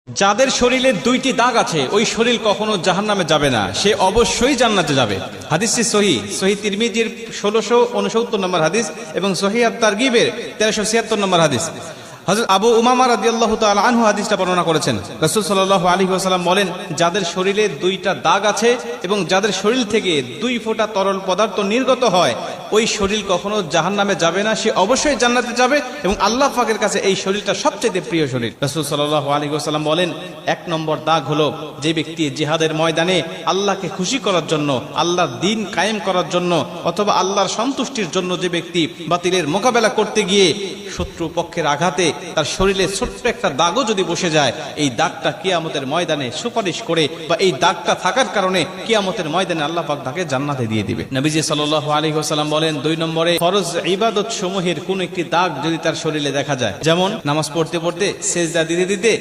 যাদের শরীরে দুইটি দাগ আছে ওই শরীর কখনো জাহান্নামে যাবে না, সে অবশ্যই জান্নাতে যাবে। হাদিসটি সহিহ তিরমিজির 1669 নম্বর হাদিস এবং সহিহ আত-তারগিবের 1376 নম্বর হাদিস। হযরত আবু উমামা রাদিয়াল্লাহু তাআলা আনহু হাদিসটা বর্ণনা করেছেন। রাসূল সাল্লাল্লাহু আলাইহি ওয়াসাল্লাম বলেন, যাদের শরীরে দুইটা দাগ আছে এবং যাদের শরীর থেকে 2 ফোঁটা তরল পদার্থ নির্গত হয় ওই শরীর কখনো জাহান্নামে যাবে না, সে অবশ্যই জান্নাতে যাবে এবং আল্লাহ পাকের কাছে এই শরীরটা সবচেয়ে প্রিয় শরীর। রাসূল সাল্লাল্লাহু আলাইহি ওয়াসাল্লাম বলেন, 1 নম্বর দাগ হলো যে ব্যক্তি জিহাদের ময়দানে আল্লাহকে খুশি করার জন্য, আল্লাহর দ্বীন কায়েম করার জন্য অথবা আল্লাহর সন্তুষ্টির জন্য যে ব্যক্তি বাতিলের মোকাবেলা করতে গিয়ে শত্রু পক্ষের আঘাতে তার শরীরে ছোট্ট একটা দাগও যদি বসে যায়, এই দাগটা কিয়ামতের ময়দানে সুপারিশ করে বা এই দাগটা থাকার কারণে কিয়ামতের ময়দানে আল্লাহ পাক তাকে জান্নাতে দিয়ে দিবে। নবীজি সাল্লাল্লাহু আলাইহি ওয়াসাল্লাম বলেন, 2 নম্বরে ফরজ ইবাদত সমূহের কোন একটি দাগ যদি তার শরীরে দেখা যায়, যেমন নামাজ পড়তে পড়তে সেজদা দিতে দিতে